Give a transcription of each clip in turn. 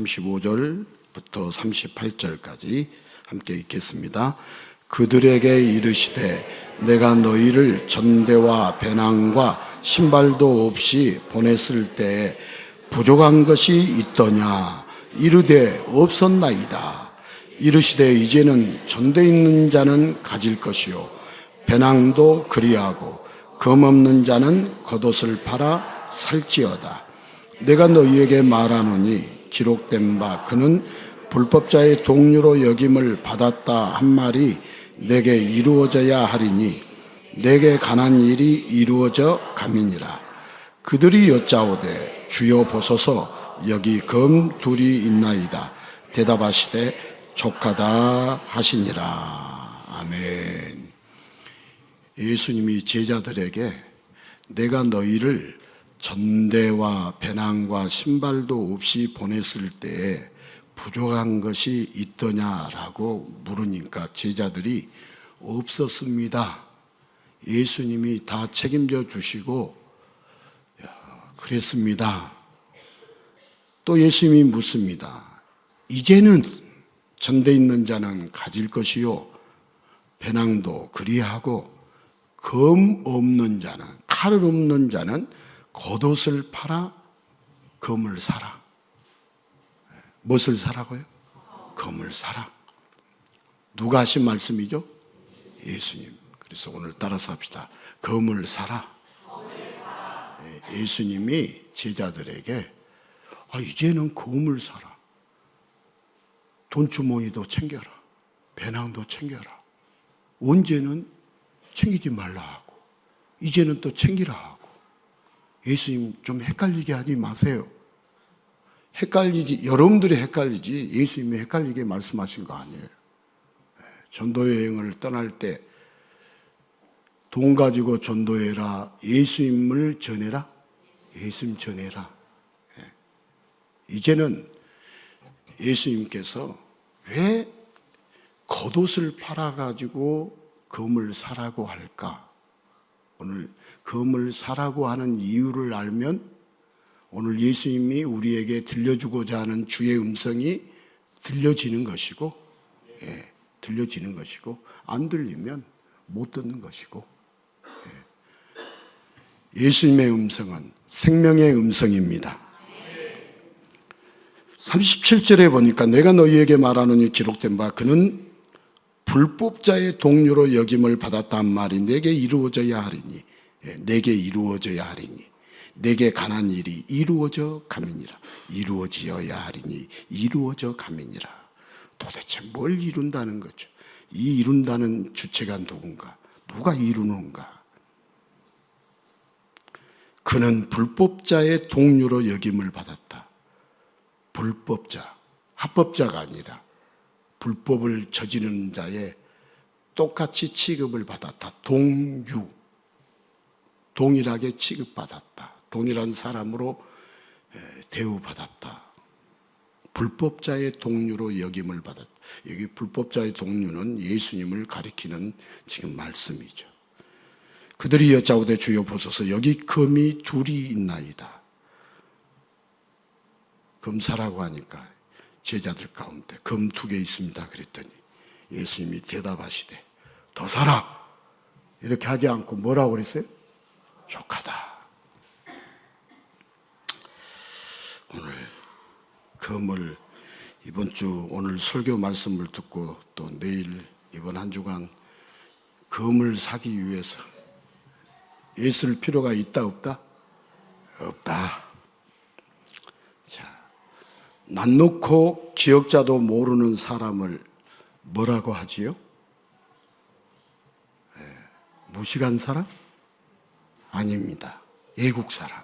35절부터 38절까지 함께 읽겠습니다. 그들에게 이르시되 내가 너희를 전대와 배낭과 신발도 없이 보냈을 때에 부족한 것이 있더냐? 이르되 없었나이다. 이르시되 이제는 전대 있는 자는 가질 것이요 배낭도 그리하고 검 없는 자는 겉옷을 팔아 살지어다. 내가 너희에게 말하노니 기록된 바 그는 불법자의 동류로 여김을 받았다 한 말이 내게 이루어져야 하리니 내게 관한 일이 이루어져 감이니라. 그들이 여짜오되 주여 보소서 여기 검 둘이 있나이다. 대답하시되 족하다 하시니라. 아멘. 예수님이 제자들에게 내가 너희를 전대와 배낭과 신발도 없이 보냈을 때에 부족한 것이 있더냐라고 물으니까 제자들이 없었습니다. 예수님이 다 책임져 주시고 그랬습니다. 또 예수님이 묻습니다. 이제는 전대 있는 자는 가질 것이요 배낭도 그리하고 검 없는 자는 칼 없는 자는 겉옷을 팔아 검을 사라. 무엇을 사라고요? 검을 사라. 누가 하신 말씀이죠? 예수님. 그래서 오늘 따라서 합시다. 검을 사라. 예수님이 제자들에게 이제는 검을 사라. 돈주머니도 챙겨라. 배낭도 챙겨라. 언제는 챙기지 말라 하고 이제는 또 챙기라 하고. 예수님 좀 헷갈리게 하지 마세요. 여러분들이 헷갈리지 예수님이 헷갈리게 말씀하신 거 아니에요. 전도여행을 떠날 때 돈 가지고 전도해라. 예수님을 전해라. 예수님 전해라. 이제는 예수님께서 왜 겉옷을 팔아가지고 검을 사라고 할까? 오늘 검을 사라고 하는 이유를 알면 오늘 예수님이 우리에게 들려주고자 하는 주의 음성이 들려지는 것이고, 들려지는 것이고, 안 들리면 못 듣는 것이고, 예수님의 음성은 생명의 음성입니다. 37절에 보니까 내가 너희에게 말하노니 기록된 바 그는 불법자의 동류로 여김을 받았단 말이 내게 이루어져야 하리니 내게 이루어져야 하리니 내게 관한 일이 이루어져 가미니라. 이루어져야 하리니 이루어져 가미니라. 도대체 뭘 이룬다는 거죠? 이 이룬다는 주체가 누군가? 누가 이루는가? 그는 불법자의 동류로 여김을 받았다. 불법자, 합법자가 아니라 불법을 저지르는 자의 똑같이 취급을 받았다. 동류, 동일하게 취급받았다. 동일한 사람으로 대우받았다. 불법자의 동류로 여김을 받았다. 여기 불법자의 동류는 예수님을 가리키는 지금 말씀이죠. 그들이 여짜오되 주여 보소서 여기 검이 둘이 있나이다. 검 사라고 하니까 제자들 가운데 검 2개 있습니다 그랬더니 예수님이 대답하시되 더 사라. 이렇게 하지 않고 뭐라고 그랬어요? 족하다. 오늘 검을 이번 주 오늘 설교 말씀을 듣고 또 내일 이번 한 주간 검을 사기 위해서 애쓸 필요가 있다 없다? 없다. 자, 난 놓고 기억자도 모르는 사람을 뭐라고 하지요? 무식한 사람? 아닙니다. 애국 사람.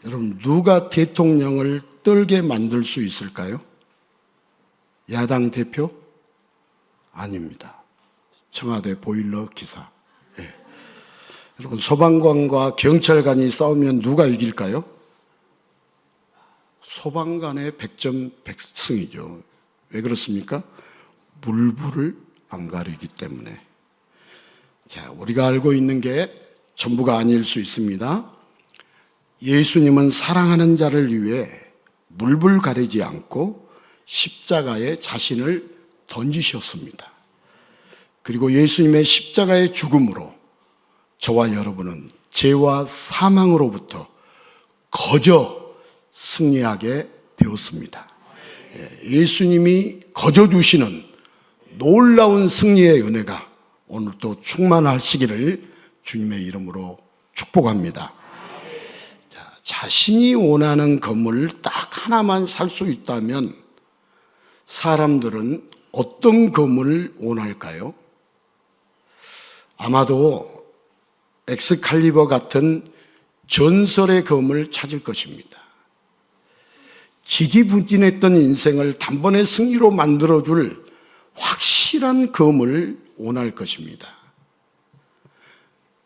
여러분 누가 대통령을 떨게 만들 수 있을까요? 야당 대표? 아닙니다. 청와대 보일러 기사. 여러분 소방관과 경찰관이 싸우면 누가 이길까요? 소방관의 100점 100승이죠. 왜 그렇습니까? 물불을 안 가리기 때문에. 자, 우리가 알고 있는 게 전부가 아닐 수 있습니다. 예수님은 사랑하는 자를 위해 물불 가리지 않고 십자가에 자신을 던지셨습니다. 그리고 예수님의 십자가의 죽음으로 저와 여러분은 죄와 사망으로부터 거저 승리하게 되었습니다. 예수님이 거저 주시는 놀라운 승리의 은혜가 오늘도 충만하시기를 주님의 이름으로 축복합니다. 자신이 원하는 건물 딱 하나만 살 수 있다면 사람들은 어떤 건물을 원할까요? 아마도 엑스칼리버 같은 전설의 건물을 찾을 것입니다. 지지부진했던 인생을 단번에 승리로 만들어줄 확실한 건물을 원할 것입니다.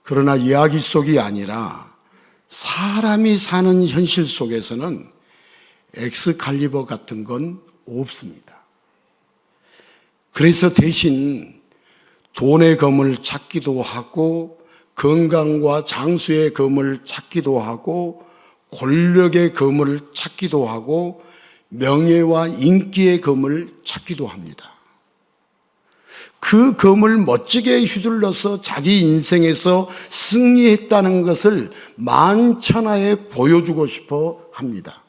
그러나 이야기 속이 아니라 사람이 사는 현실 속에서는 엑스칼리버 같은 건 없습니다. 그래서 대신 돈의 검을 찾기도 하고 건강과 장수의 검을 찾기도 하고 권력의 검을 찾기도 하고 명예와 인기의 검을 찾기도 합니다. 그 검을 멋지게 휘둘러서 자기 인생에서 승리했다는 것을 만천하에 보여주고 싶어 합니다.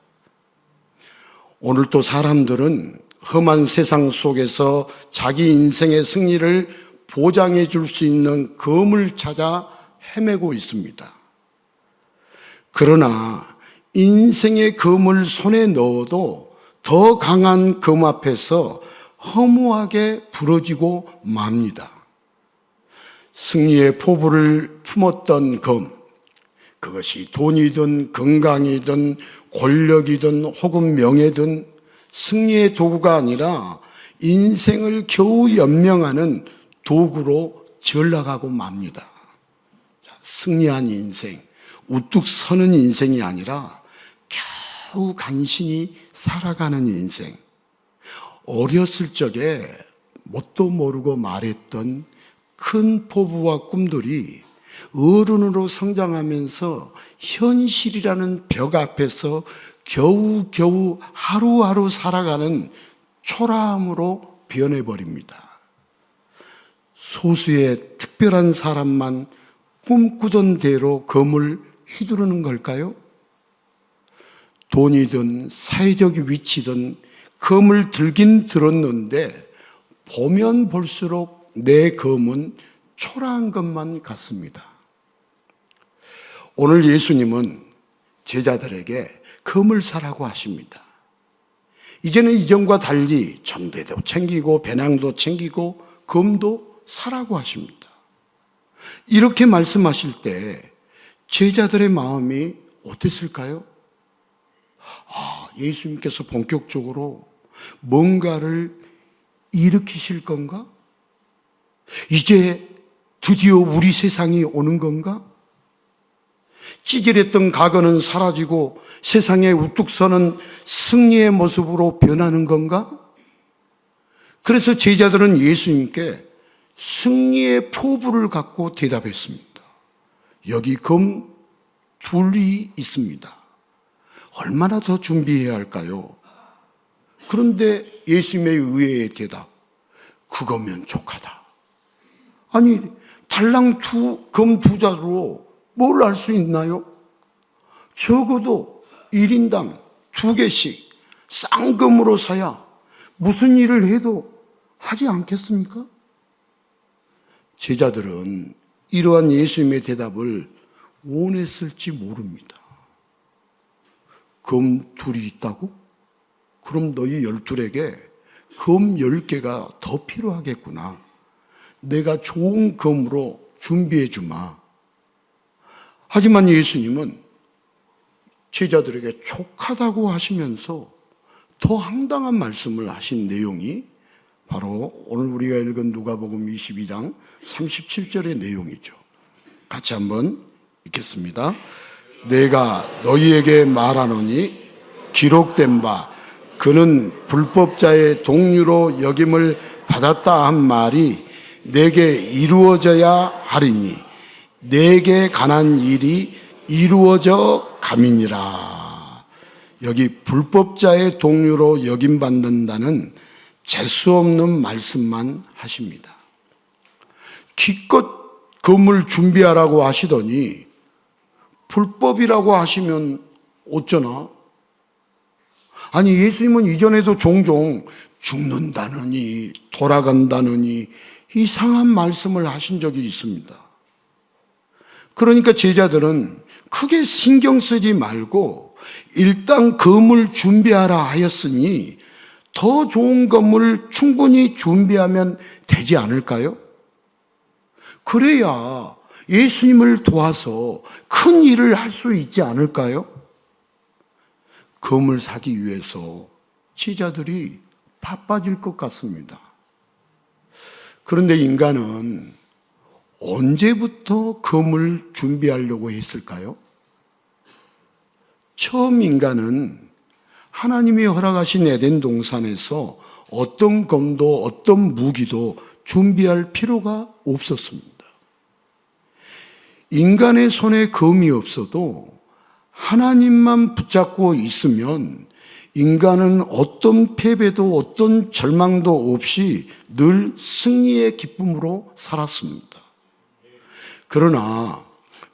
오늘 또 사람들은 험한 세상 속에서 자기 인생의 승리를 보장해 줄 수 있는 검을 찾아 헤매고 있습니다. 그러나 인생의 검을 손에 넣어도 더 강한 검 앞에서 허무하게 부러지고 맙니다. 승리의 포부를 품었던 검, 그것이 돈이든 건강이든 권력이든 혹은 명예든 승리의 도구가 아니라 인생을 겨우 연명하는 도구로 전락하고 맙니다. 승리한 인생, 우뚝 서는 인생이 아니라 겨우 간신히 살아가는 인생. 어렸을 적에 뭣도 모르고 말했던 큰 포부와 꿈들이 어른으로 성장하면서 현실이라는 벽 앞에서 겨우겨우 하루하루 살아가는 초라함으로 변해버립니다. 소수의 특별한 사람만 꿈꾸던 대로 검을 휘두르는 걸까요? 돈이든 사회적 위치든 검을 들긴 들었는데 보면 볼수록 내 검은 초라한 것만 같습니다. 오늘 예수님은 제자들에게 검을 사라고 하십니다. 이제는 이전과 달리 전대도 챙기고 배낭도 챙기고 검도 사라고 하십니다. 이렇게 말씀하실 때 제자들의 마음이 어땠을까요? 예수님께서 본격적으로 뭔가를 일으키실 건가? 이제 드디어 우리 세상이 오는 건가? 찌질했던 과거는 사라지고 세상에 우뚝 서는 승리의 모습으로 변하는 건가? 그래서 제자들은 예수님께 승리의 포부를 갖고 대답했습니다. 여기 검 둘이 있습니다. 얼마나 더 준비해야 할까요? 그런데 예수님의 의외의 대답, 그거면 족하다. 아니, 달랑 검 두 자루로 뭘 할 수 있나요? 적어도 1인당 2개씩 쌍검으로 사야 무슨 일을 해도 하지 않겠습니까? 제자들은 이러한 예수님의 대답을 원했을지 모릅니다. 검 둘이 있다고? 그럼 너희 12에게 검 10개가 더 필요하겠구나. 내가 좋은 검으로 준비해 주마. 하지만 예수님은 제자들에게 촉하다고 하시면서 더 황당한 말씀을 하신 내용이 바로 오늘 우리가 읽은 누가복음 22장 37절의 내용이죠. 같이 한번 읽겠습니다. 내가 너희에게 말하노니 기록된 바 그는 불법자의 동류로 여김을 받았다 한 말이 내게 이루어져야 하리니 내게 관한 일이 이루어져 감이니라. 여기 불법자의 동류로 여김받는다는 재수 없는 말씀만 하십니다. 기껏 건물 준비하라고 하시더니 불법이라고 하시면 어쩌나? 아니, 예수님은 이전에도 종종 죽는다느니 돌아간다느니 이상한 말씀을 하신 적이 있습니다. 그러니까 제자들은 크게 신경 쓰지 말고 일단 건물 준비하라 하였으니 더 좋은 건물을 충분히 준비하면 되지 않을까요? 그래야 예수님을 도와서 큰 일을 할 수 있지 않을까요? 건물 사기 위해서 제자들이 바빠질 것 같습니다. 그런데 인간은 언제부터 건물 준비하려고 했을까요? 처음 인간은 하나님이 허락하신 에덴 동산에서 어떤 검도 어떤 무기도 준비할 필요가 없었습니다. 인간의 손에 검이 없어도 하나님만 붙잡고 있으면 인간은 어떤 패배도 어떤 절망도 없이 늘 승리의 기쁨으로 살았습니다. 그러나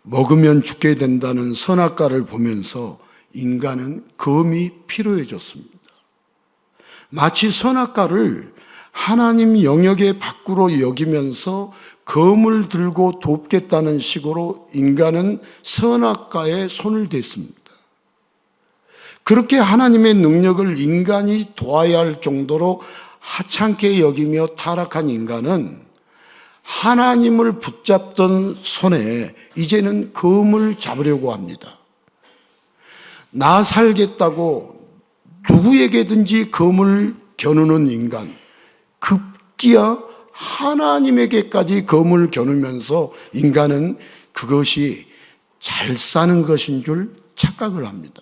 먹으면 죽게 된다는 선악과를 보면서 인간은 검이 필요해졌습니다. 마치 선악과를 하나님 영역의 밖으로 여기면서 검을 들고 돕겠다는 식으로 인간은 선악과에 손을 댔습니다. 그렇게 하나님의 능력을 인간이 도와야 할 정도로 하찮게 여기며 타락한 인간은 하나님을 붙잡던 손에 이제는 검을 잡으려고 합니다. 나 살겠다고 누구에게든지 검을 겨누는 인간, 급기야 하나님에게까지 검을 겨누면서 인간은 그것이 잘 사는 것인 줄 착각을 합니다.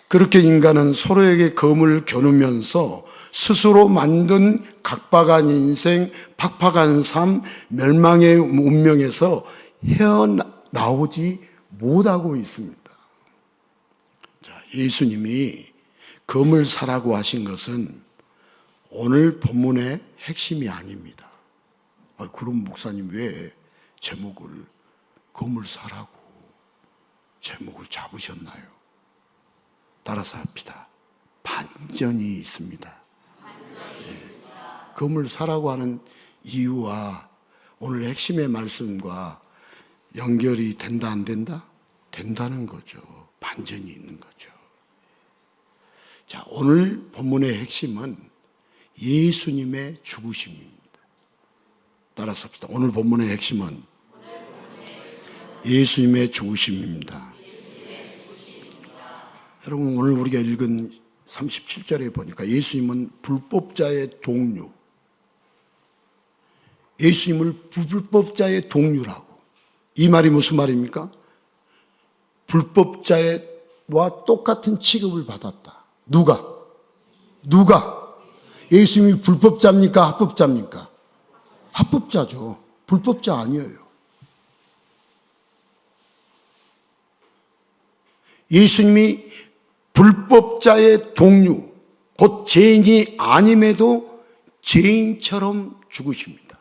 그렇게 인간은 서로에게 검을 겨누면서 스스로 만든 각박한 인생, 팍팍한 삶, 멸망의 운명에서 헤어나오지 못하고 있습니다. 자, 예수님이 검을 사라고 하신 것은 오늘 본문의 핵심이 아닙니다. 그럼 목사님 왜 제목을 검을 사라고 제목을 잡으셨나요? 따라서 합시다. 반전이 있습니다. 검을 사라고 하는 이유와 오늘 핵심의 말씀과 연결이 된다 안 된다? 된다는 거죠. 반전이 있는 거죠. 자, 오늘 본문의 핵심은 예수님의 죽으심입니다. 따라서 합시다. 오늘 본문의 핵심은 예수님의 죽으심입니다. 여러분, 오늘 우리가 읽은 37절에 보니까 예수님은 불법자의 동류, 예수님을 불법자의 동류라고. 이 말이 무슨 말입니까? 불법자와 똑같은 취급을 받았다. 누가? 예수님이 불법자입니까? 합법자입니까? 합법자죠. 불법자 아니에요. 예수님이 불법자의 동류, 곧 죄인이 아님에도 죄인처럼 죽으십니다.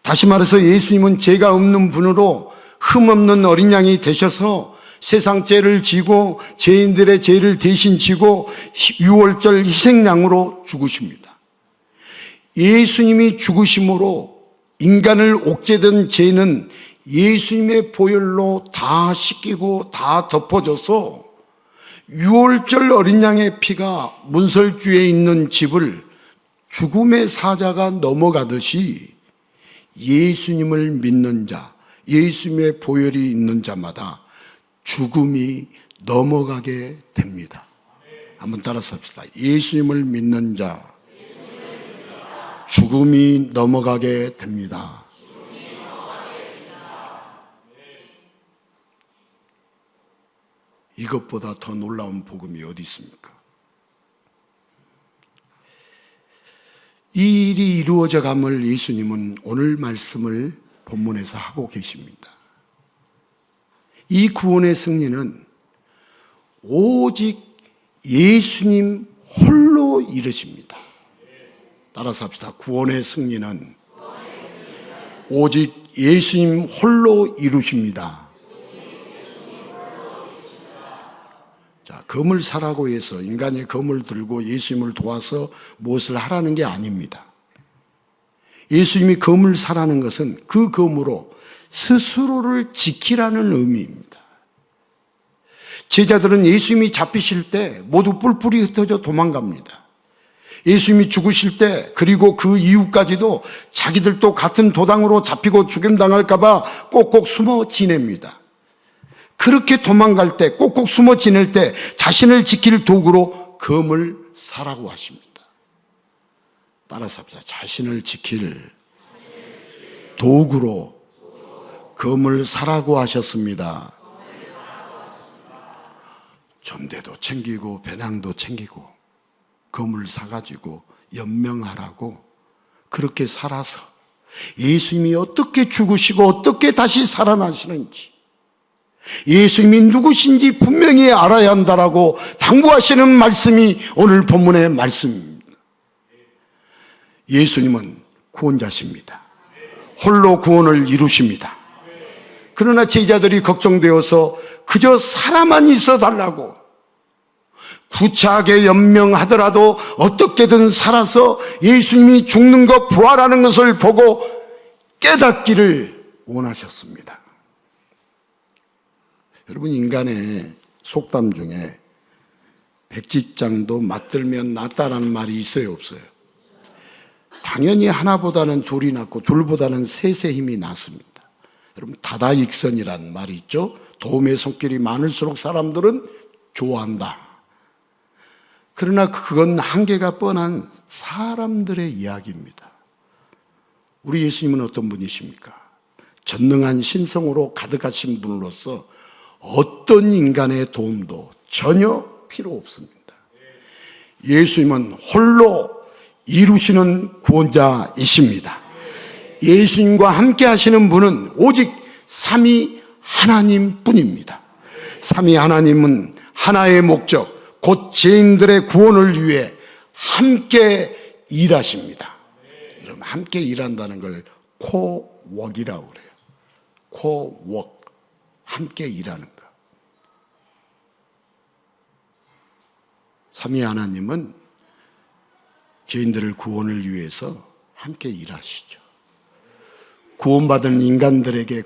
다시 말해서 예수님은 죄가 없는 분으로 흠없는 어린 양이 되셔서 세상 죄를 지고 죄인들의 죄를 대신 지고 유월절 희생양으로 죽으십니다. 예수님이 죽으심으로 인간을 옥죄던 죄는 예수님의 보혈로 다 씻기고 다 덮어져서 유월절 어린 양의 피가 문설주에 있는 집을 죽음의 사자가 넘어가듯이 예수님을 믿는 자, 예수님의 보혈이 있는 자마다 죽음이 넘어가게 됩니다. 한번 따라서 합시다. 예수님을 믿는 자, 죽음이 넘어가게 됩니다. 이것보다 더 놀라운 복음이 어디 있습니까? 이 일이 이루어져 감을 예수님은 오늘 말씀을 본문에서 하고 계십니다. 이 구원의 승리는 오직 예수님 홀로 이루십니다. 따라서 합시다. 구원의 승리는 오직 예수님 홀로 이루십니다. 자, 검을 사라고 해서 인간의 검을 들고 예수님을 도와서 무엇을 하라는 게 아닙니다. 예수님이 검을 사라는 것은 그 검으로 스스로를 지키라는 의미입니다. 제자들은 예수님이 잡히실 때 모두 뿔뿔이 흩어져 도망갑니다. 예수님이 죽으실 때 그리고 그 이후까지도 자기들도 같은 도당으로 잡히고 죽임당할까 봐 꼭꼭 숨어 지냅니다. 그렇게 도망갈 때, 꼭꼭 숨어 지낼 때 자신을 지킬 도구로 검을 사라고 하십니다. 따라서 합시다. 자신을 지킬 도구로 검을 사라고 하셨습니다. 전대도 챙기고 배낭도 챙기고 검을 사가지고 연명하라고 그렇게 살아서 예수님이 어떻게 죽으시고 어떻게 다시 살아나시는지, 예수님이 누구신지 분명히 알아야 한다라고 당부하시는 말씀이 오늘 본문의 말씀입니다. 예수님은 구원자십니다. 홀로 구원을 이루십니다. 그러나 제자들이 걱정되어서 그저 살아만 있어 달라고, 구차하게 연명하더라도 어떻게든 살아서 예수님이 죽는 것, 부활하는 것을 보고 깨닫기를 원하셨습니다. 여러분, 인간의 속담 중에 백지장도 맞들면 낫다라는 말이 있어요, 없어요? 당연히 하나보다는 둘이 낫고 둘보다는 셋의 힘이 낫습니다. 여러분, 다다익선이라는 말이 있죠. 도움의 손길이 많을수록 사람들은 좋아한다. 그러나 그건 한계가 뻔한 사람들의 이야기입니다. 우리 예수님은 어떤 분이십니까? 전능한 신성으로 가득하신 분으로서 어떤 인간의 도움도 전혀 필요 없습니다. 예수님은 홀로 이루시는 구원자이십니다. 예수님과 함께 하시는 분은 오직 삼위 하나님 뿐입니다. 삼위 하나님은 하나의 목적, 곧 죄인들의 구원을 위해 함께 일하십니다. 여러분, 함께 일한다는 걸 코웍이라고 그래요. 코웍, 함께 일하는 거. 삼위 하나님은 죄인들의 구원을 위해서 함께 일하시죠. 구원받을 인간들에게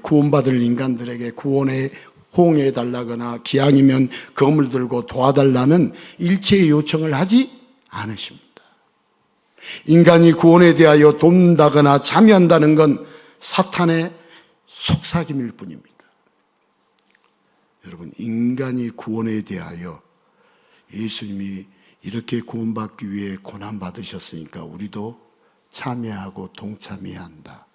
구원에 호응해 달라거나 기왕이면 검을 들고 도와달라는 일체의 요청을 하지 않으십니다. 인간이 구원에 대하여 돕는다거나 참여한다는 건 사탄의 속삭임일 뿐입니다. 여러분, 인간이 구원에 대하여 예수님이 이렇게 구원받기 위해 고난받으셨으니까 우리도 참여하고 동참해야 한다.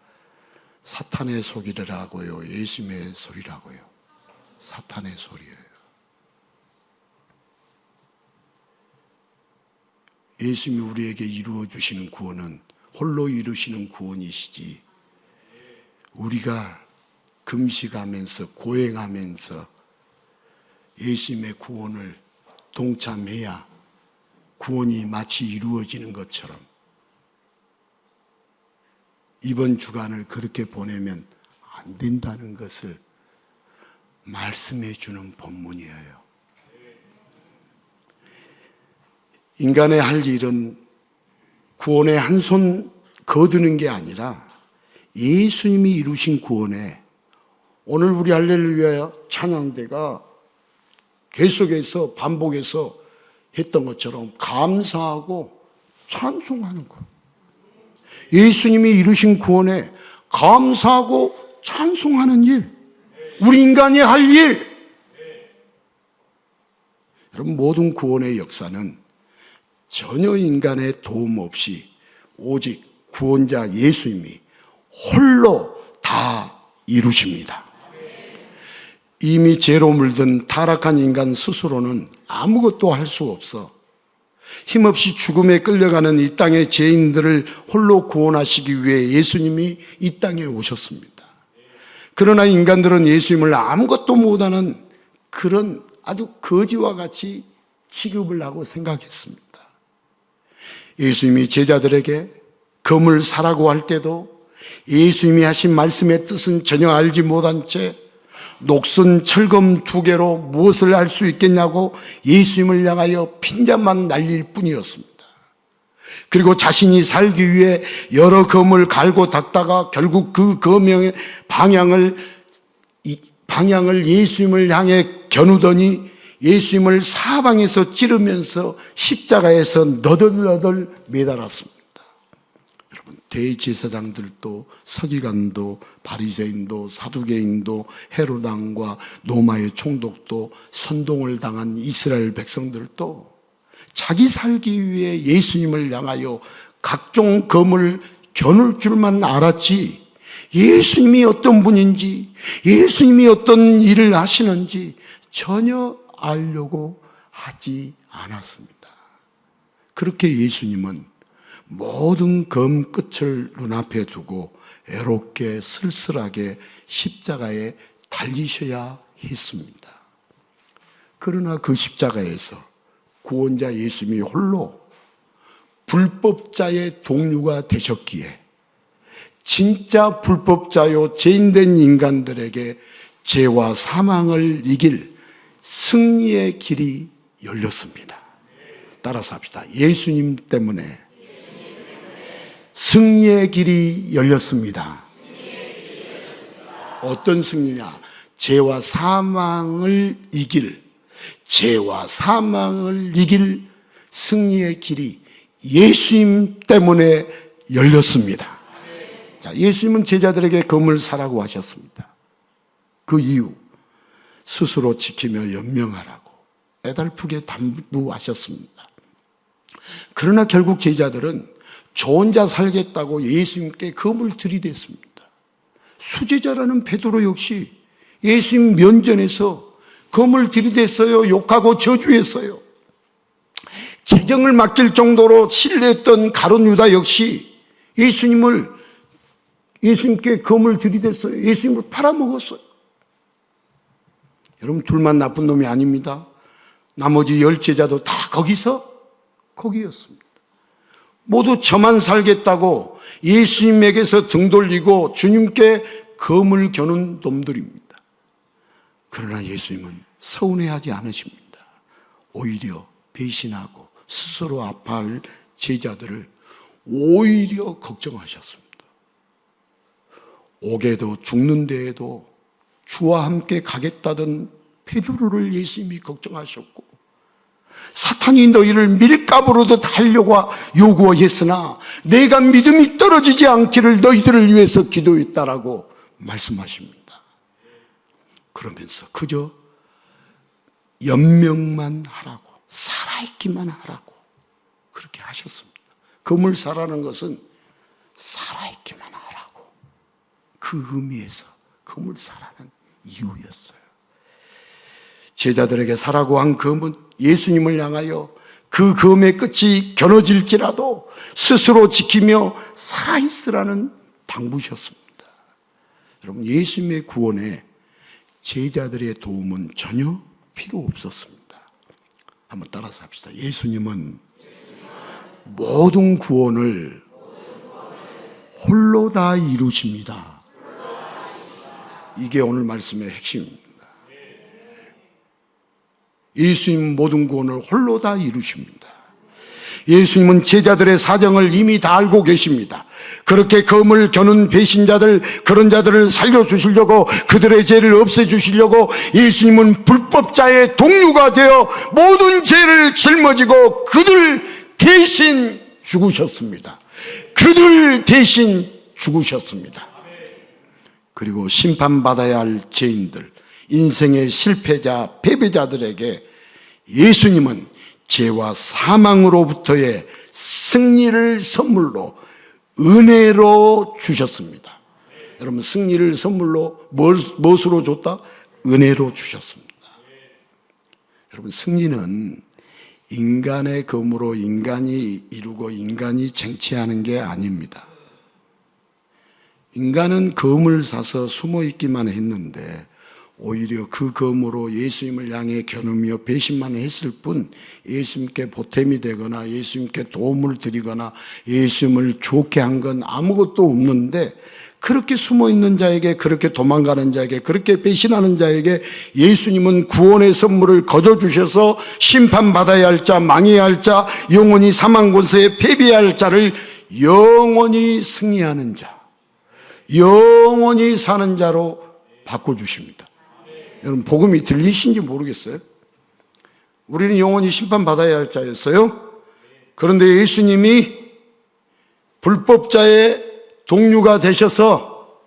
사탄의 소리라고요? 예수님의 소리라고요? 사탄의 소리예요. 예수님이 우리에게 이루어 주시는 구원은 홀로 이루시는 구원이시지, 우리가 금식하면서 고행하면서 예수님의 구원을 동참해야 구원이 마치 이루어지는 것처럼 이번 주간을 그렇게 보내면 안 된다는 것을 말씀해 주는 본문이에요. 인간의 할 일은 구원에 한 손 거두는 게 아니라 예수님이 이루신 구원에, 오늘 우리 할렐루야 찬양대가 계속해서 반복해서 했던 것처럼 감사하고 찬송하는 것. 예수님이 이루신 구원에 감사하고 찬송하는 일, 우리 인간이 할 일. 여러분, 모든 구원의 역사는 전혀 인간의 도움 없이 오직 구원자 예수님이 홀로 다 이루십니다. 이미 죄로 물든 타락한 인간 스스로는 아무것도 할 수 없어 힘없이 죽음에 끌려가는 이 땅의 죄인들을 홀로 구원하시기 위해 예수님이 이 땅에 오셨습니다. 그러나 인간들은 예수님을 아무것도 못하는 그런 아주 거지와 같이 취급을 하고 생각했습니다. 예수님이 제자들에게 금을 사라고 할 때도 예수님이 하신 말씀의 뜻은 전혀 알지 못한 채 녹슨 철검 2개로 무엇을 할 수 있겠냐고 예수님을 향하여 핀잔만 날릴 뿐이었습니다. 그리고 자신이 살기 위해 여러 검을 갈고 닦다가 결국 그 검의 방향을 예수님을 향해 겨누더니 예수님을 사방에서 찌르면서 십자가에서 너덜너덜 매달았습니다. 여러분, 대제사장들도 서기관도 바리새인도 사두개인도 헤롯 왕과 로마의 총독도 선동을 당한 이스라엘 백성들도 자기 살기 위해 예수님을 향하여 각종 검을 겨눌 줄만 알았지, 예수님이 어떤 분인지, 예수님이 어떤 일을 하시는지 전혀 알려고 하지 않았습니다. 그렇게 예수님은 모든 검 끝을 눈앞에 두고 애롭게 쓸쓸하게 십자가에 달리셔야 했습니다. 그러나 그 십자가에서 구원자 예수님이 홀로 불법자의 동류가 되셨기에 진짜 불법자요 죄인된 인간들에게 죄와 사망을 이길 승리의 길이 열렸습니다. 따라서 합시다. 예수님 때문에 승리의 길이 열렸습니다. 어떤 승리냐? 죄와 사망을 이길 승리의 길이 예수님 때문에 열렸습니다. 자, 예수님은 제자들에게 검을 사라고 하셨습니다. 그 이유, 스스로 지키며 연명하라고 애달프게 당부하셨습니다. 그러나 결국 제자들은 저 혼자 살겠다고 예수님께 검을 들이댔습니다. 수제자라는 베드로 역시 예수님 면전에서 검을 들이댔어요. 욕하고 저주했어요. 재정을 맡길 정도로 신뢰했던 가룟 유다 역시 예수님께 검을 들이댔어요. 예수님을 팔아먹었어요. 여러분, 둘만 나쁜 놈이 아닙니다. 나머지 10제자도 다 거기였습니다. 모두 저만 살겠다고 예수님에게서 등 돌리고 주님께 검을 겨눈 놈들입니다. 그러나 예수님은 서운해하지 않으십니다. 오히려 배신하고 스스로 아파할 제자들을 오히려 걱정하셨습니다. 옥에도 죽는 데에도 주와 함께 가겠다던 베드로를 예수님이 걱정하셨고, 사탄이 너희를 밀가부로도 하려고 요구했으나 내가 믿음이 떨어지지 않기를 너희들을 위해서 기도했다라고 말씀하십니다. 그러면서 그저 연명만 하라고, 살아있기만 하라고 그렇게 하셨습니다. 검을 사라는 것은 살아있기만 하라고, 그 의미에서 검을 사라는 이유였어요. 제자들에게 사라고 한 검은 예수님을 향하여 그 검의 끝이 겨눠질지라도 스스로 지키며 살아있으라는 당부셨습니다. 여러분, 예수님의 구원에 제자들의 도움은 전혀 필요 없었습니다. 한번 따라서 합시다. 예수님은 모든 구원을 홀로 다 이루십니다. 이게 오늘 말씀의 핵심입니다. 예수님은 모든 구원을 홀로 다 이루십니다. 예수님은 제자들의 사정을 이미 다 알고 계십니다. 그렇게 검을 겨눈 배신자들, 그런 자들을 살려주시려고, 그들의 죄를 없애주시려고 예수님은 불법자의 동류가 되어 모든 죄를 짊어지고 그들 대신 죽으셨습니다. 그리고 심판받아야 할 죄인들, 인생의 실패자, 패배자들에게 예수님은 죄와 사망으로부터의 승리를 선물로, 은혜로 주셨습니다. 여러분, 승리를 선물로 무엇으로 줬다? 은혜로 주셨습니다. 여러분, 승리는 인간의 검으로 인간이 이루고 인간이 쟁취하는 게 아닙니다. 인간은 검을 사서 숨어 있기만 했는데 오히려 그 검으로 예수님을 향해 겨누며 배신만 했을 뿐 예수님께 보탬이 되거나 예수님께 도움을 드리거나 예수님을 좋게 한 건 아무것도 없는데, 그렇게 숨어있는 자에게, 그렇게 도망가는 자에게, 그렇게 배신하는 자에게 예수님은 구원의 선물을 거둬주셔서 심판받아야 할 자, 망해야 할 자, 영원히 사망 권세에 패배해야 할 자를 영원히 승리하는 자, 영원히 사는 자로 바꿔주십니다. 여러분, 복음이 들리신지 모르겠어요? 우리는 영원히 심판받아야 할 자였어요. 그런데 예수님이 불법자의 동류가 되셔서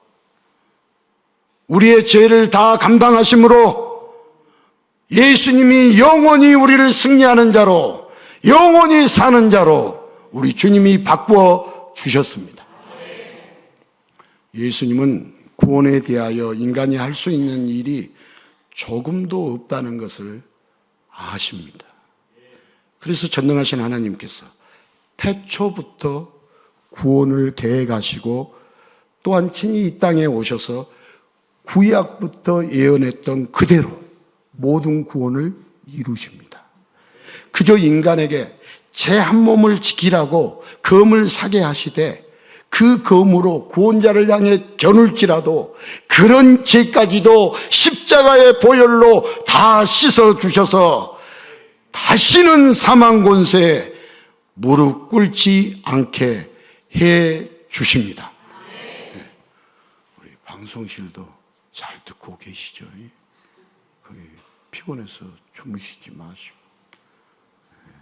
우리의 죄를 다 감당하심으로 예수님이 영원히 우리를 승리하는 자로, 영원히 사는 자로 우리 주님이 바꾸어 주셨습니다. 예수님은 구원에 대하여 인간이 할 수 있는 일이 조금도 없다는 것을 아십니다. 그래서 전능하신 하나님께서 태초부터 구원을 계획하시고 또한 친히 이 땅에 오셔서 구약부터 예언했던 그대로 모든 구원을 이루십니다. 그저 인간에게 제 한 몸을 지키라고 검을 사게 하시되 그 검으로 구원자를 향해 겨눌지라도 그런 죄까지도 십자가의 보혈로 다 씻어주셔서 다시는 사망 권세에 무릎 꿇지 않게 해 주십니다. 네. 우리 방송실도 잘 듣고 계시죠? 거기 피곤해서 주무시지 마시고. 네.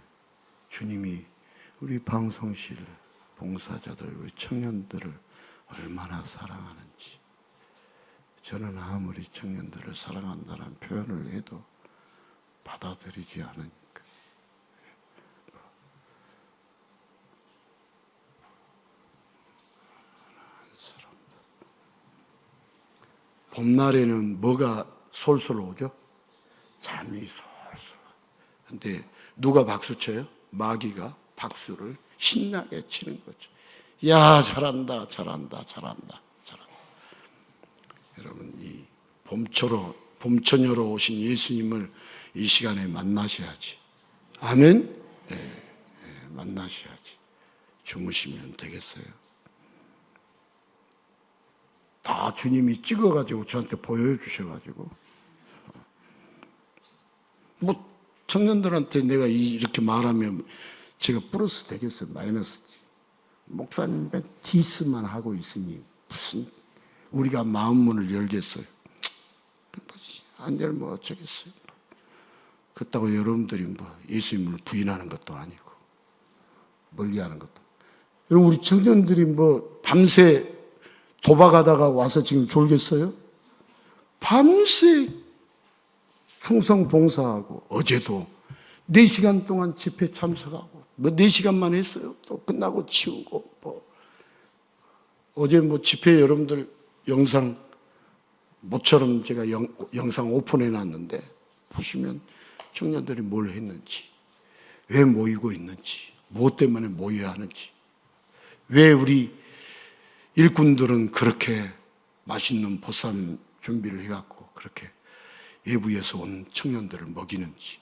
주님이 우리 방송실 봉사자들, 우리 청년들을 얼마나 사랑하는지. 저는 아무리 청년들을 사랑한다는 표현을 해도 받아들이지 않으니까. 봄날에는 뭐가 솔솔 오죠? 잠이 솔솔. 근데 누가 박수 쳐요? 마귀가 박수를 신나게 치는 거죠. 야, 잘한다, 잘한다, 잘한다, 잘한다. 여러분, 이 봄처녀로 오신 예수님을 이 시간에 만나셔야지. 아멘? 네, 만나셔야지. 주무시면 되겠어요. 다 주님이 찍어가지고 저한테 보여주셔가지고, 뭐 청년들한테 내가 이렇게 말하면 제가 플러스 되겠어요? 마이너스지? 목사님은 디스만 하고 있으니 무슨 우리가 마음 문을 열겠어요? 안 열면 어쩌겠어요? 그렇다고 여러분들이 뭐 예수님을 부인하는 것도 아니고 멀리하는 것도. 여러분, 우리 청년들이 뭐 밤새 도박하다가 와서 지금 졸겠어요? 밤새 충성 봉사하고, 어제도 4시간 동안 집회 참석하고, 뭐 4시간만 했어요. 또 끝나고 치우고, 뭐. 어제 뭐 집회 여러분들 영상, 모처럼 제가 영상 오픈해 놨는데, 보시면 청년들이 뭘 했는지, 왜 모이고 있는지, 무엇 때문에 모여야 하는지, 왜 우리 일꾼들은 그렇게 맛있는 보쌈 준비를 해갖고 그렇게 외부에서 온 청년들을 먹이는지,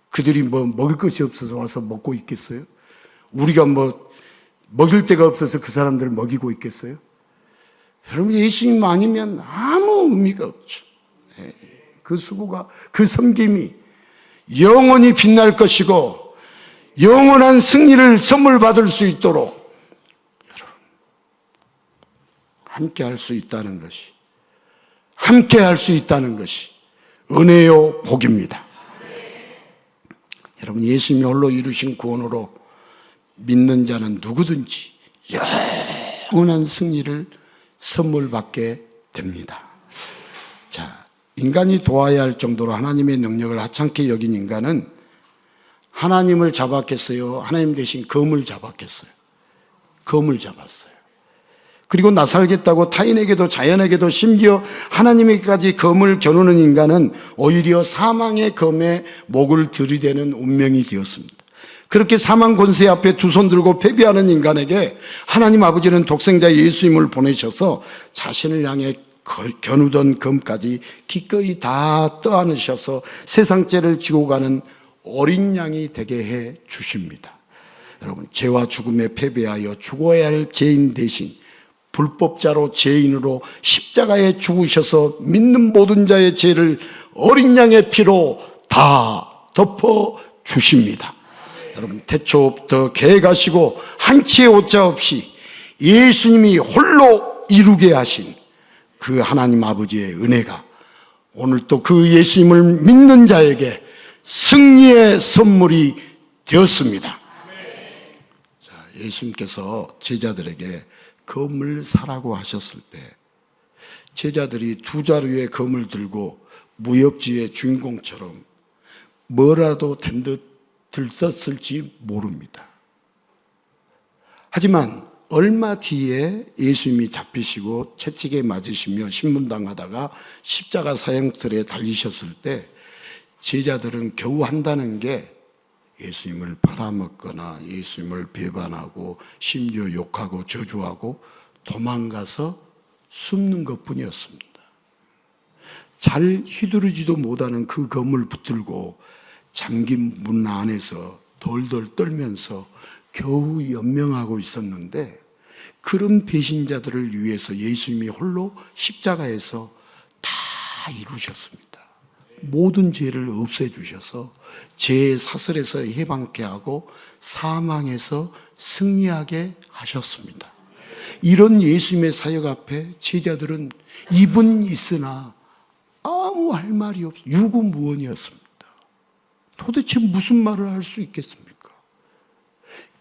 그들이 뭐 먹을 것이 없어서 와서 먹고 있겠어요? 우리가 뭐 먹일 데가 없어서 그 사람들을 먹이고 있겠어요? 여러분, 예수님 아니면 아무 의미가 없죠. 그 수고가, 그 섬김이 영원히 빛날 것이고 영원한 승리를 선물 받을 수 있도록 여러분, 함께 할 수 있다는 것이, 함께 할 수 있다는 것이 은혜요 복입니다. 여러분, 예수님이 홀로 이루신 구원으로 믿는 자는 누구든지 영원한 승리를 선물 받게 됩니다. 자, 인간이 도와야 할 정도로 하나님의 능력을 하찮게 여긴 인간은 하나님을 잡았겠어요? 하나님 대신 검을 잡았겠어요? 검을 잡았어요. 그리고 나 살겠다고 타인에게도 자연에게도 심지어 하나님에게까지 검을 겨누는 인간은 오히려 사망의 검에 목을 들이대는 운명이 되었습니다. 그렇게 사망 권세 앞에 두 손 들고 패배하는 인간에게 하나님 아버지는 독생자 예수님을 보내셔서 자신을 향해 겨누던 검까지 기꺼이 다 떠안으셔서 세상죄를 지고 가는 어린 양이 되게 해 주십니다. 여러분, 죄와 죽음에 패배하여 죽어야 할 죄인 대신 불법자로 죄인으로 십자가에 죽으셔서 믿는 모든 자의 죄를 어린 양의 피로 다 덮어 주십니다. 여러분, 태초부터 계획하시고 한치의 오차 없이 예수님이 홀로 이루게 하신 그 하나님 아버지의 은혜가 오늘 또 그 예수님을 믿는 자에게 승리의 선물이 되었습니다. 자, 예수님께서 제자들에게 검을 사라고 하셨을 때 제자들이 두 자루의 검을 들고 무협지의 주인공처럼 뭐라도 된 듯 들떴을지 모릅니다. 하지만 얼마 뒤에 예수님이 잡히시고 채찍에 맞으시며 신문당하다가 십자가 사형틀에 달리셨을 때 제자들은 겨우 한다는 게 예수님을 팔아먹거나 예수님을 배반하고 심지어 욕하고 저주하고 도망가서 숨는 것뿐이었습니다. 잘 휘두르지도 못하는 그 검을 붙들고 잠긴 문 안에서 덜덜 떨면서 겨우 연명하고 있었는데 그런 배신자들을 위해서 예수님이 홀로 십자가에서 다 이루셨습니다. 모든 죄를 없애주셔서 죄의 사슬에서 해방케 하고 사망에서 승리하게 하셨습니다. 이런 예수님의 사역 앞에 제자들은 입은 있으나 아무 할 말이 없어 유구무원이었습니다. 도대체 무슨 말을 할 수 있겠습니까?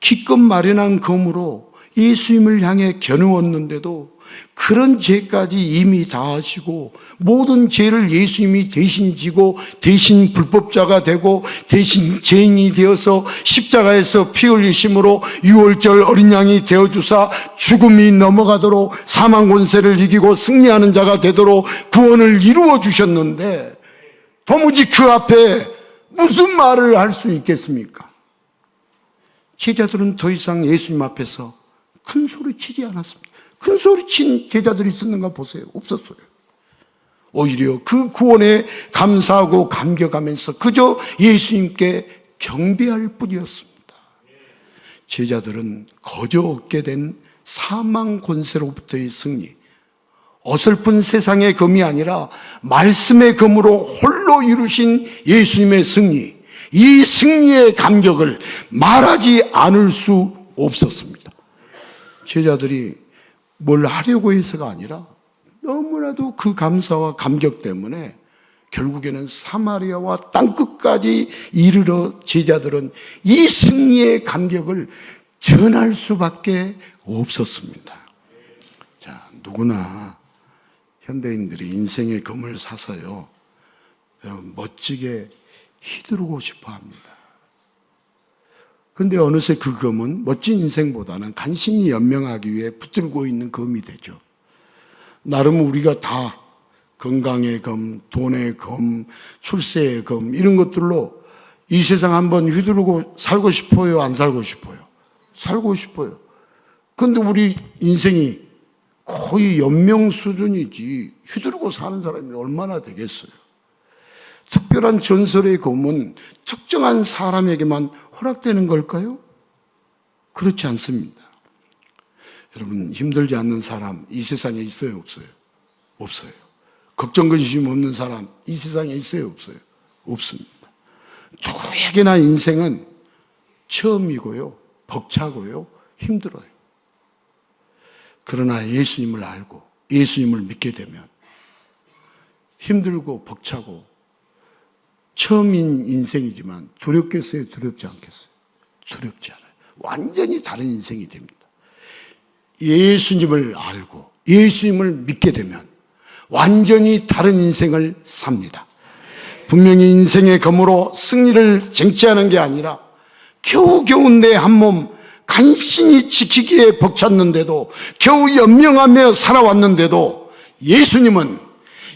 기껏 마련한 검으로 예수님을 향해 겨누었는데도 그런 죄까지 이미 다 하시고 모든 죄를 예수님이 대신 지고 대신 불법자가 되고 대신 죄인이 되어서 십자가에서 피 흘리심으로 유월절 어린 양이 되어주사 죽음이 넘어가도록 사망 권세를 이기고 승리하는 자가 되도록 구원을 이루어 주셨는데 도무지 그 앞에 무슨 말을 할 수 있겠습니까? 제자들은 더 이상 예수님 앞에서 큰 소리 치지 않았습니다. 큰 소리 친 제자들이 있었는가 보세요. 없었어요. 오히려 그 구원에 감사하고 감격하면서 그저 예수님께 경배할 뿐이었습니다. 제자들은 거저 얻게 된 사망 권세로부터의 승리, 어설픈 세상의 검이 아니라 말씀의 검으로 홀로 이루신 예수님의 승리, 이 승리의 감격을 말하지 않을 수 없었습니다. 제자들이 뭘 하려고 해서가 아니라 너무나도 그 감사와 감격 때문에 결국에는 사마리아와 땅끝까지 이르러 제자들은 이 승리의 감격을 전할 수밖에 없었습니다. 자, 누구나 현대인들이 인생의 검을 사서요, 여러분 멋지게 휘두르고 싶어 합니다. 그런데 어느새 그 검은 멋진 인생보다는 간신히 연명하기 위해 붙들고 있는 검이 되죠. 나름 우리가 다 건강의 검, 돈의 검, 출세의 검 이런 것들로 이 세상 한번 휘두르고 살고 싶어요? 안 살고 싶어요? 살고 싶어요. 그런데 우리 인생이 거의 연명 수준이지 휘두르고 사는 사람이 얼마나 되겠어요? 특별한 전설의 검은 특정한 사람에게만 허락되는 걸까요? 그렇지 않습니다. 여러분, 힘들지 않는 사람 이 세상에 있어요, 없어요? 없어요. 걱정 근심 없는 사람 이 세상에 있어요, 없어요? 없습니다. 누구에게나 인생은 처음이고요, 벅차고요, 힘들어요. 그러나 예수님을 알고 예수님을 믿게 되면 힘들고 벅차고 처음인 인생이지만 두렵겠어요? 두렵지 않겠어요? 두렵지 않아요. 완전히 다른 인생이 됩니다. 예수님을 알고 예수님을 믿게 되면 완전히 다른 인생을 삽니다. 분명히 인생의 검으로 승리를 쟁취하는 게 아니라 겨우겨우 내 한 몸 간신히 지키기에 벅찼는데도 겨우 연명하며 살아왔는데도 예수님은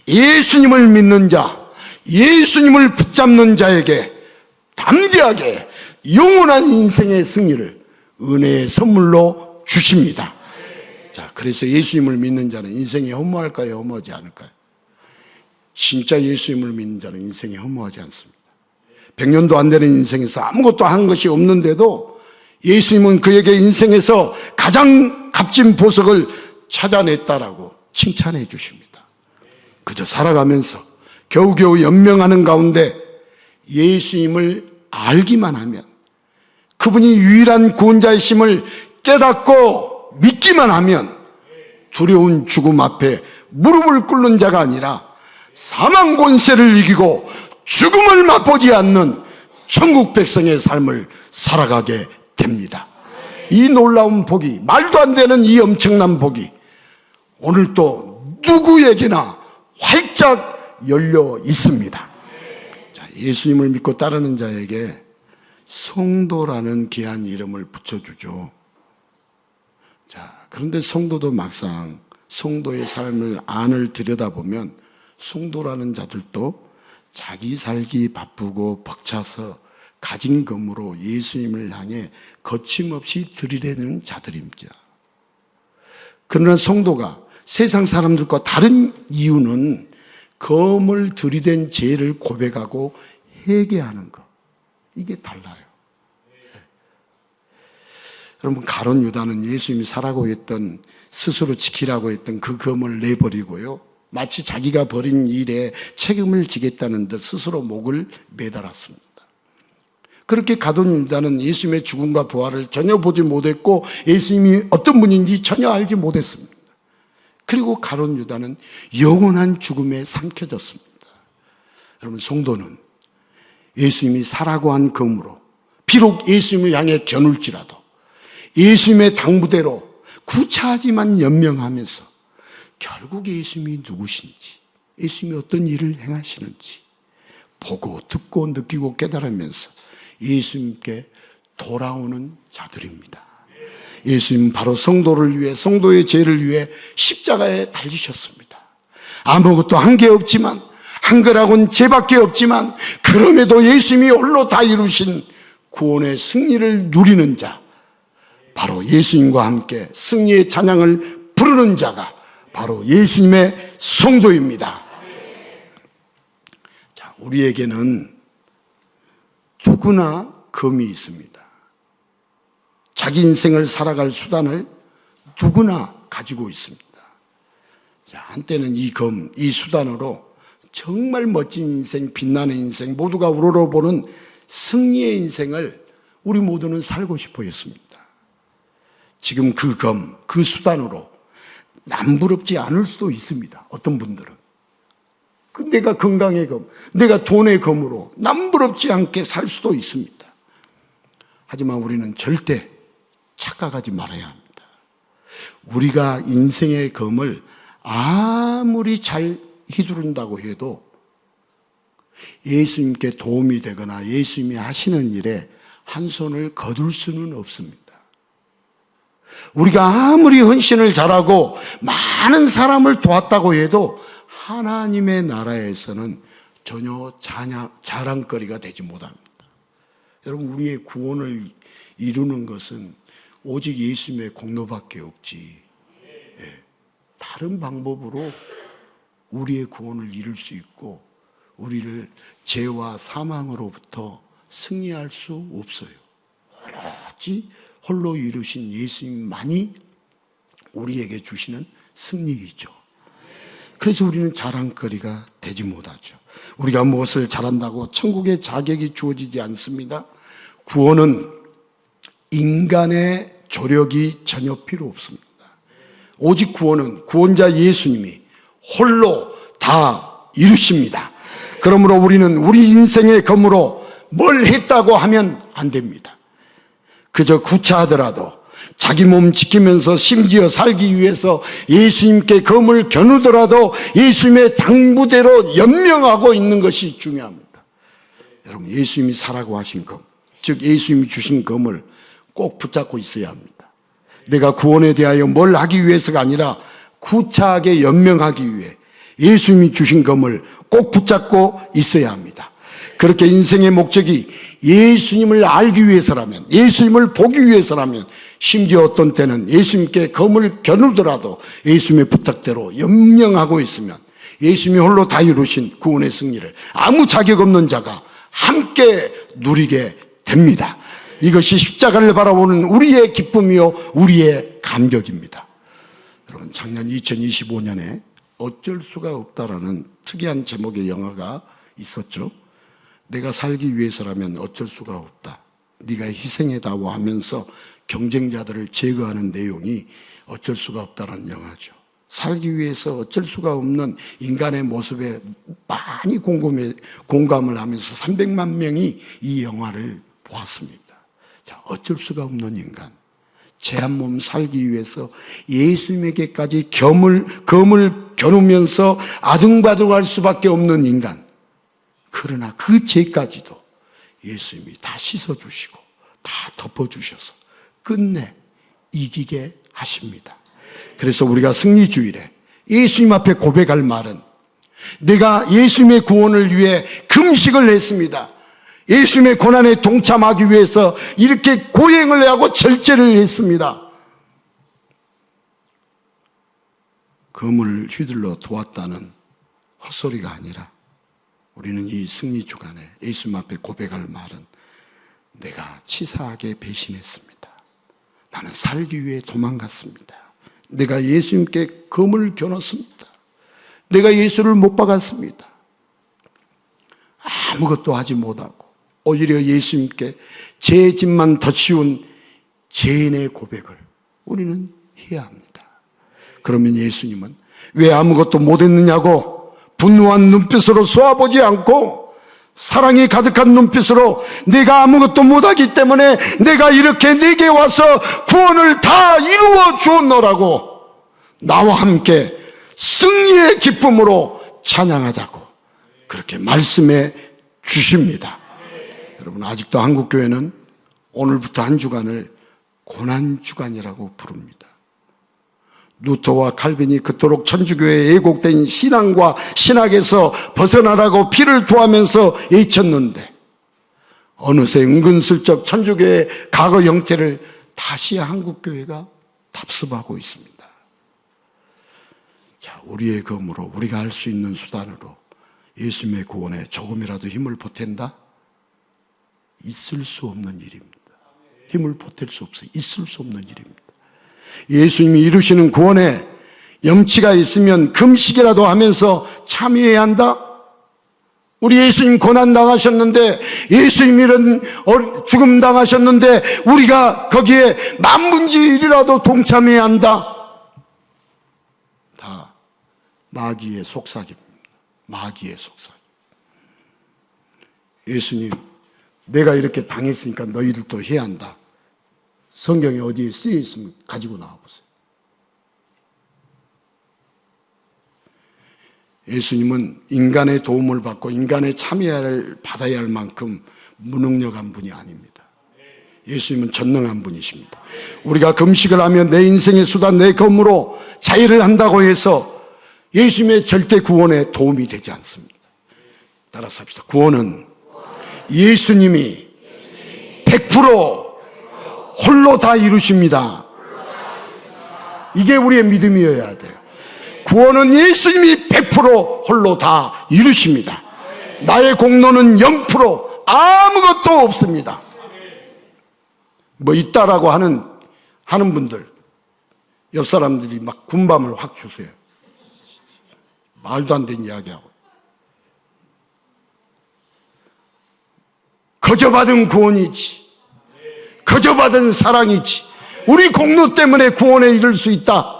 예수님을 믿는 자, 예수님을 붙잡는 자에게 담대하게 영원한 인생의 승리를 은혜의 선물로 주십니다. 자, 그래서 예수님을 믿는 자는 인생이 허무할까요? 허무하지 않을까요? 진짜 예수님을 믿는 자는 인생이 허무하지 않습니다. 100년도 안 되는 인생에서 아무것도 한 것이 없는데도 예수님은 그에게 인생에서 가장 값진 보석을 찾아냈다라고 칭찬해 주십니다. 그저 살아가면서 겨우겨우 연명하는 가운데 예수님을 알기만 하면, 그분이 유일한 구원자이심을 깨닫고 믿기만 하면 두려운 죽음 앞에 무릎을 꿇는 자가 아니라 사망 권세를 이기고 죽음을 맛보지 않는 천국 백성의 삶을 살아가게 됩니다. 이 놀라운 복이, 말도 안 되는 이 엄청난 복이 오늘 또 누구에게나 활짝 열려 있습니다. 자, 예수님을 믿고 따르는 자에게 성도라는 귀한 이름을 붙여주죠. 자, 그런데 성도도 막상 성도의 삶을 안을 들여다보면 성도라는 자들도 자기 살기 바쁘고 벅차서 가진 검으로 예수님을 향해 거침없이 들이대는 자들입니다. 그러나 성도가 세상 사람들과 다른 이유는 검을 들이댄 죄를 고백하고 회개하는 것, 이게 달라요. 여러분, 가룟 유다는 예수님이 사라고 했던, 스스로 지키라고 했던 그 검을 내버리고요, 마치 자기가 벌인 일에 책임을 지겠다는 듯 스스로 목을 매달았습니다. 그렇게 가룟 유다는 예수님의 죽음과 부활을 전혀 보지 못했고 예수님이 어떤 분인지 전혀 알지 못했습니다. 그리고 가룟 유다는 영원한 죽음에 삼켜졌습니다. 여러분, 성도는 예수님이 사라고 한 검으로 비록 예수님을 향해 겨눌지라도 예수님의 당부대로 구차하지만 연명하면서 결국 예수님이 누구신지, 예수님이 어떤 일을 행하시는지 보고 듣고 느끼고 깨달으면서 예수님께 돌아오는 자들입니다. 예수님은 바로 성도를 위해, 성도의 죄를 위해 십자가에 달리셨습니다. 아무것도 한 게 없지만, 한 거라고는 죄밖에 없지만, 그럼에도 예수님이 홀로 다 이루신 구원의 승리를 누리는 자, 바로 예수님과 함께 승리의 찬양을 부르는 자가 바로 예수님의 성도입니다. 자, 우리에게는 누구나 검이 있습니다. 자기 인생을 살아갈 수단을 누구나 가지고 있습니다. 자, 한때는 이 검, 이 수단으로 정말 멋진 인생, 빛나는 인생, 모두가 우러러보는 승리의 인생을 우리 모두는 살고 싶어 했습니다. 지금 그 검, 그 수단으로 남부럽지 않을 수도 있습니다. 어떤 분들은. 내가 건강의 검, 내가 돈의 검으로 남부럽지 않게 살 수도 있습니다. 하지만 우리는 절대 착각하지 말아야 합니다. 우리가 인생의 검을 아무리 잘 휘두른다고 해도 예수님께 도움이 되거나 예수님이 하시는 일에 한 손을 거둘 수는 없습니다. 우리가 아무리 헌신을 잘하고 많은 사람을 도왔다고 해도 하나님의 나라에서는 전혀 자랑거리가 되지 못합니다. 여러분, 우리의 구원을 이루는 것은 오직 예수님의 공로밖에 없지, 다른 방법으로 우리의 구원을 이룰 수 있고 우리를 죄와 사망으로부터 승리할 수 없어요. 오로지 홀로 이루신 예수님만이 우리에게 주시는 승리이죠. 그래서 우리는 자랑거리가 되지 못하죠. 우리가 무엇을 잘한다고 천국의 자격이 주어지지 않습니다. 구원은 인간의 조력이 전혀 필요 없습니다. 오직 구원은 구원자 예수님이 홀로 다 이루십니다. 그러므로 우리는 우리 인생의 검으로 뭘 했다고 하면 안 됩니다. 그저 구차하더라도 자기 몸 지키면서 심지어 살기 위해서 예수님께 검을 겨누더라도 예수님의 당부대로 연명하고 있는 것이 중요합니다. 여러분, 예수님이 사라고 하신 검, 즉 예수님이 주신 검을 꼭 붙잡고 있어야 합니다. 내가 구원에 대하여 뭘 하기 위해서가 아니라 구차하게 연명하기 위해 예수님이 주신 검을 꼭 붙잡고 있어야 합니다. 그렇게 인생의 목적이 예수님을 알기 위해서라면, 예수님을 보기 위해서라면 심지어 어떤 때는 예수님께 검을 겨누더라도 예수님의 부탁대로 연명하고 있으면 예수님이 홀로 다 이루신 구원의 승리를 아무 자격 없는 자가 함께 누리게 됩니다. 이것이 십자가를 바라보는 우리의 기쁨이요 우리의 감격입니다. 여러분, 작년 2025년에 어쩔 수가 없다라는 특이한 제목의 영화가 있었죠. 내가 살기 위해서라면 어쩔 수가 없다, 네가 희생해다오 하면서 경쟁자들을 제거하는 내용이 어쩔 수가 없다라는 영화죠. 살기 위해서 어쩔 수가 없는 인간의 모습에 많이 공감을 하면서 300만 명이 이 영화를 보았습니다. 자, 어쩔 수가 없는 인간, 제 한 몸 살기 위해서 예수님에게까지 검을 겨누면서 아둥바둥할 수밖에 없는 인간, 그러나 그 죄까지도 예수님이 다 씻어주시고 다 덮어주셔서 끝내 이기게 하십니다. 그래서 우리가 승리주일에 예수님 앞에 고백할 말은, 내가 예수님의 구원을 위해 금식을 했습니다. 예수님의 고난에 동참하기 위해서 이렇게 고행을 하고 절제를 했습니다. 검을 휘둘러 도왔다는 헛소리가 아니라 우리는 이 승리 주간에 예수님 앞에 고백할 말은, 내가 치사하게 배신했습니다. 나는 살기 위해 도망갔습니다. 내가 예수님께 검을 겨눴습니다. 내가 예수를 못 박았습니다. 아무것도 하지 못하고 오히려 예수님께 제 짐만 더 씌운 죄인의 고백을 우리는 해야 합니다. 그러면 예수님은 왜 아무것도 못했느냐고 분노한 눈빛으로 쏘아보지 않고 사랑이 가득한 눈빛으로, 내가 아무것도 못하기 때문에 내가 이렇게 네게 와서 구원을 다 이루어 주었노라고 나와 함께 승리의 기쁨으로 찬양하자고 그렇게 말씀해 주십니다. 여러분, 아직도 한국교회는 오늘부터 한 주간을 고난주간이라고 부릅니다. 루터와 칼빈이 그토록 천주교회에 왜곡된 신앙과 신학에서 벗어나라고 피를 토하면서 외쳤는데, 어느새 은근슬쩍 천주교회의 과거 형태를 다시 한국교회가 답습하고 있습니다. 자, 우리의 검으로, 우리가 할 수 있는 수단으로 예수님의 구원에 조금이라도 힘을 보탠다? 있을 수 없는 일입니다. 힘을 보탤 수 없어요. 있을 수 없는 일입니다. 예수님이 이루시는 구원에 염치가 있으면 금식이라도 하면서 참여해야 한다? 우리 예수님 고난당하셨는데, 예수님 이런 죽음 당하셨는데 우리가 거기에 만분의 일이라도 동참해야 한다? 다 마귀의 속삭입니다. 마귀의 속삭임. 예수님, 내가 이렇게 당했으니까 너희들도 해야 한다. 성경에 어디에 쓰여 있으면 가지고 나와보세요. 예수님은 인간의 도움을 받고 인간의 참여를 받아야 할 만큼 무능력한 분이 아닙니다. 예수님은 전능한 분이십니다. 우리가 금식을 하면 내 인생의 수단, 내 검으로 자유를 한다고 해서 예수님의 절대 구원에 도움이 되지 않습니다. 따라서 합시다. 구원은 예수님이 100% 홀로 다 이루십니다. 이게 우리의 믿음이어야 돼요. 구원은 예수님이 100% 홀로 다 이루십니다. 나의 공로는 0%, 아무것도 없습니다. 뭐 있다라고 하는 분들, 옆 사람들이 막 군밤을 확 주세요. 말도 안 되는 이야기하고. 거저받은 구원이지, 거저받은 사랑이지, 우리 공로 때문에 구원에 이를 수 있다.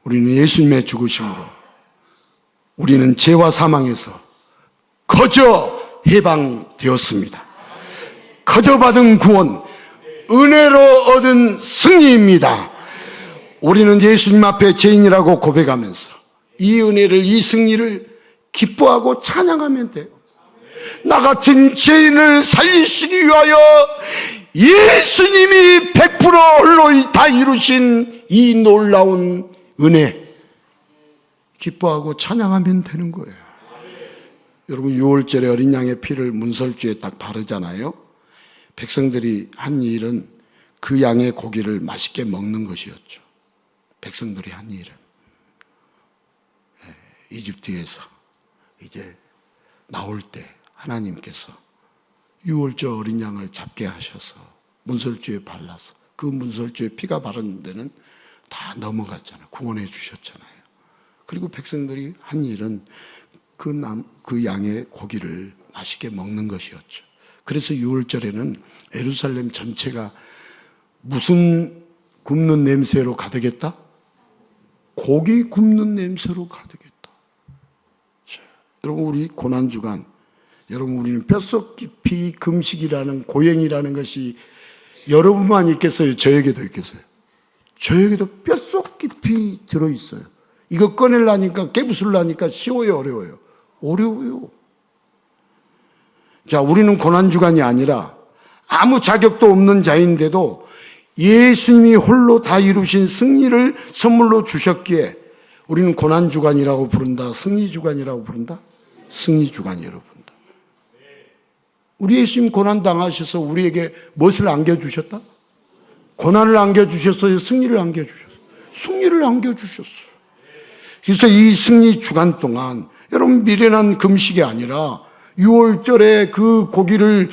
우리는 예수님의 죽으심으로 우리는 죄와 사망에서 거저 해방되었습니다. 거저받은 구원, 은혜로 얻은 승리입니다. 우리는 예수님 앞에 죄인이라고 고백하면서 이 은혜를, 이 승리를 기뻐하고 찬양하면 돼요. 나 같은 죄인을 살리시기 위하여 예수님이 100% 홀로 다 이루신 이 놀라운 은혜, 기뻐하고 찬양하면 되는 거예요. 여러분, 6월절에 어린 양의 피를 문설주에 딱 바르잖아요. 백성들이 한 일은 그 양의 고기를 맛있게 먹는 것이었죠. 백성들이 한 일은 이집트에서 이제 나올 때 하나님께서 유월절 어린 양을 잡게 하셔서 문설주에 발라서 그 문설주에 피가 바른 데는 다 넘어갔잖아요. 구원해 주셨잖아요. 그리고 백성들이 한 일은 그 양의 고기를 맛있게 먹는 것이었죠. 그래서 유월절에는 예루살렘 전체가 무슨 굽는 냄새로 가득했다? 고기 굽는 냄새로 가득했다. 자, 여러분, 우리 고난주간, 여러분, 우리는 뼛속 깊이 금식이라는 고행이라는 것이 여러분만 있겠어요? 저에게도 있겠어요? 저에게도 뼛속 깊이 들어있어요. 이거 꺼내려니까, 깨부술려니까 쉬워요, 어려워요? 어려워요. 자, 우리는 고난주간이 아니라 아무 자격도 없는 자인데도 예수님이 홀로 다 이루신 승리를 선물로 주셨기에 우리는 고난주간이라고 부른다, 승리주간이라고 부른다? 승리주간이라고 부른다. 우리 예수님 고난 당하셔서 우리에게 무엇을 안겨주셨다? 고난을 안겨주셨어요? 승리를 안겨주셨어요? 승리를 안겨주셨어요. 그래서 이 승리주간 동안 여러분, 미련한 금식이 아니라 6월절에 그 고기를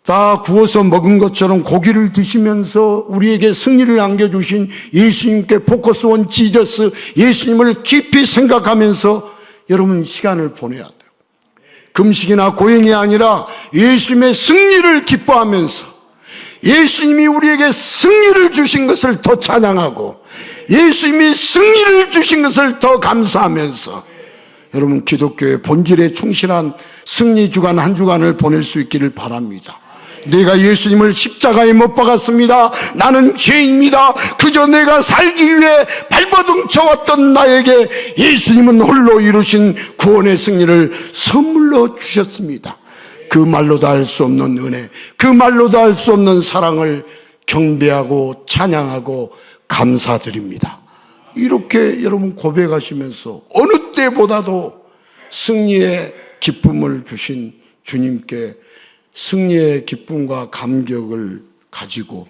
다 구워서 먹은 것처럼 고기를 드시면서 우리에게 승리를 안겨주신 예수님께 포커스 온 지저스, 예수님을 깊이 생각하면서 여러분 시간을 보내야 돼요. 금식이나 고행이 아니라 예수님의 승리를 기뻐하면서 예수님이 우리에게 승리를 주신 것을 더 찬양하고 예수님이 승리를 주신 것을 더 감사하면서 여러분 기독교의 본질에 충실한 승리주간 한 주간을 보낼 수 있기를 바랍니다. 내가 예수님을 십자가에 못 박았습니다. 나는 죄인입니다. 그저 내가 살기 위해 발버둥 쳐왔던 나에게 예수님은 홀로 이루신 구원의 승리를 선물로 주셨습니다. 그 말로도 할 수 없는 은혜, 그 말로도 할 수 없는 사랑을 경배하고 찬양하고 감사드립니다. 이렇게 여러분 고백하시면서 어느 때보다도 승리의 기쁨을 주신 주님께 승리의 기쁨과 감격을 가지고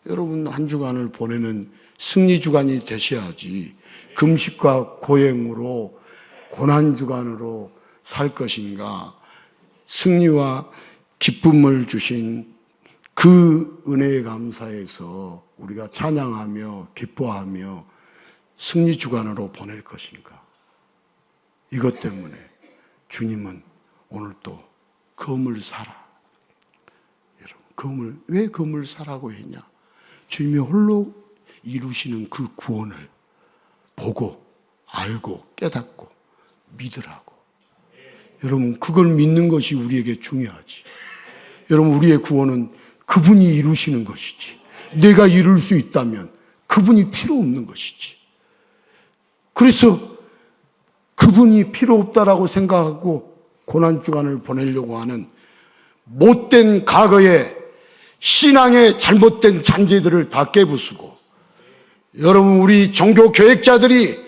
여러분 한 주간을 보내는 승리주간이 되셔야지 금식과 고행으로 고난주간으로 살 것인가, 승리와 기쁨을 주신 그 은혜에 감사해서 우리가 찬양하며 기뻐하며 승리주간으로 보낼 것인가. 이것 때문에 주님은 오늘 또 검을 사라. 여러분, 왜 검을 사라고 했냐? 주님이 홀로 이루시는 그 구원을 보고 알고 깨닫고 믿으라고. 여러분, 그걸 믿는 것이 우리에게 중요하지. 여러분, 우리의 구원은 그분이 이루시는 것이지, 내가 이룰 수 있다면 그분이 필요 없는 것이지. 그래서 그분이 필요 없다라고 생각하고 고난주간을 보내려고 하는 못된 과거의 신앙의 잘못된 잔재들을 다 깨부수고, 여러분, 우리 종교개혁자들이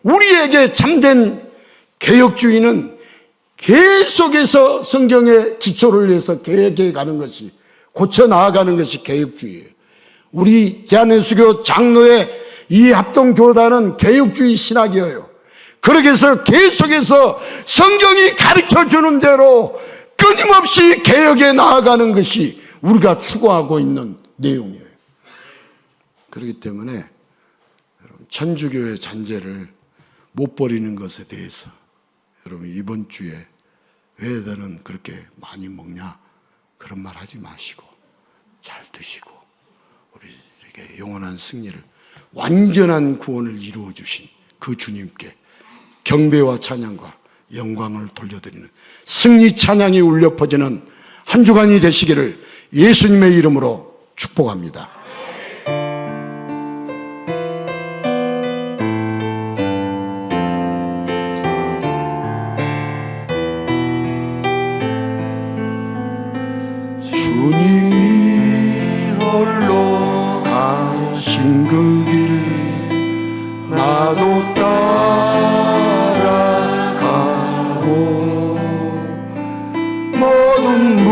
우리에게 참된 개혁주의는 계속해서 성경의 기초를 해서 개혁해 가는 것이, 고쳐 나아가는 것이 개혁주의예요. 우리 대한예수교 장로의 이 합동교단은 개혁주의 신학이에요. 그렇게 해서 계속해서 성경이 가르쳐주는 대로 끊임없이 개혁해 나아가는 것이 우리가 추구하고 있는 내용이에요. 그렇기 때문에 여러분, 천주교의 잔재를 못 버리는 것에 대해서 여러분 이번 주에 왜 너는 그렇게 많이 먹냐, 그런 말 하지 마시고 잘 드시고 우리에게 영원한 승리를, 완전한 구원을 이루어 주신 그 주님께 경배와 찬양과 영광을 돌려드리는 승리 찬양이 울려 퍼지는 한 주간이 되시기를 예수님의 이름으로 축복합니다. 주님이 홀로 가신 그 길 나도 따라가고 모든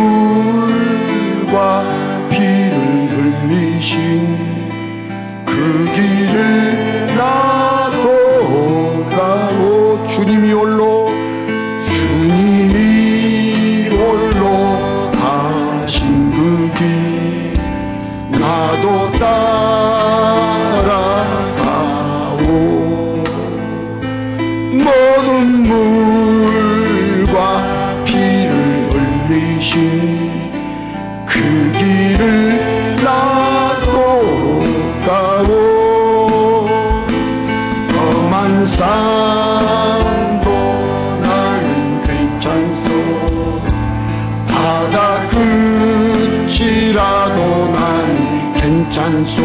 않소.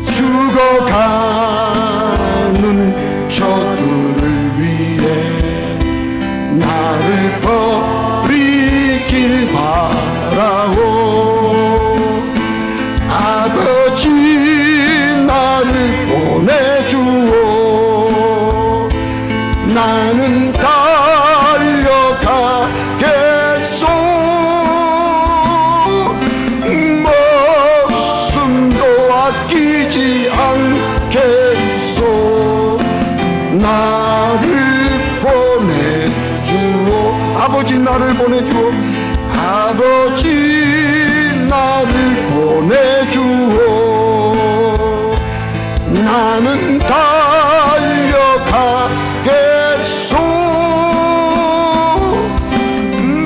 죽어가는 저들을 위해 나를 버리길 바라오. 아버지 나를 보내주오. 나는 달려가겠소. 목숨도 아끼지 않겠소. 나를 보내주오. 아버지 나를 보내주오. 아버지 나를 보내주오. 나는 달려가겠소.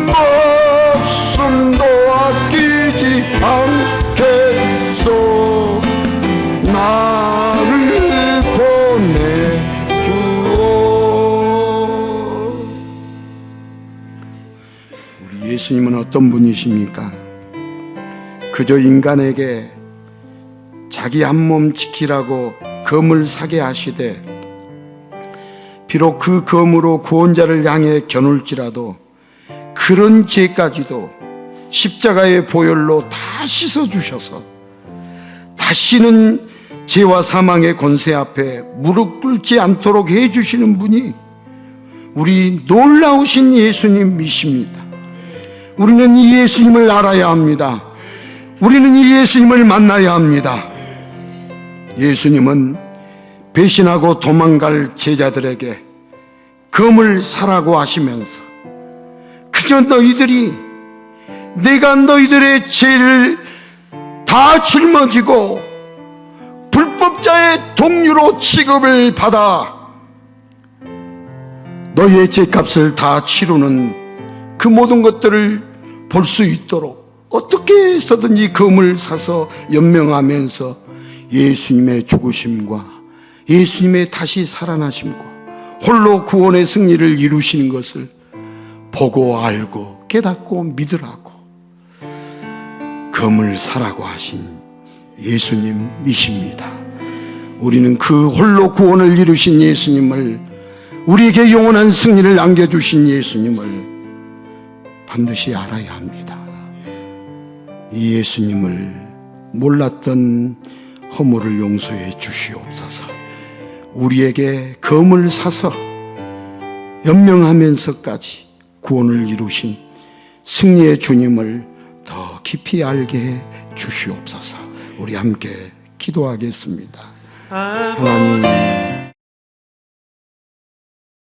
목숨도 아끼지 않겠소. 나를 보내주오. 우리 예수님은 어떤 분이십니까? 그저 인간에게 자기 한 몸 지키라고 검을 사게 하시되, 비록 그 검으로 구원자를 향해 겨눌지라도 그런 죄까지도 십자가의 보혈로 다 씻어주셔서 다시는 죄와 사망의 권세 앞에 무릎 꿇지 않도록 해주시는 분이 우리 놀라우신 예수님이십니다. 우리는 이 예수님을 알아야 합니다. 우리는 이 예수님을 만나야 합니다. 예수님은 배신하고 도망갈 제자들에게 검을 사라고 하시면서 그저 너희들이 내가 너희들의 죄를 다 짊어지고 불법자의 동류로 취급을 받아 너희의 죄값을 다 치르는 그 모든 것들을 볼 수 있도록 어떻게 해서든지 검을 사서 연명하면서 예수님의 죽으심과 예수님의 다시 살아나심과 홀로 구원의 승리를 이루시는 것을 보고 알고 깨닫고 믿으라고 검을 사라고 하신 예수님이십니다. 우리는 그 홀로 구원을 이루신 예수님을, 우리에게 영원한 승리를 안겨주신 예수님을 반드시 알아야 합니다. 이 예수님을 몰랐던 허물을 용서해 주시옵소서. 우리에게 검을 사서 연명하면서까지 구원을 이루신 승리의 주님을 더 깊이 알게 해 주시옵소서. 우리 함께 기도하겠습니다. 하나님,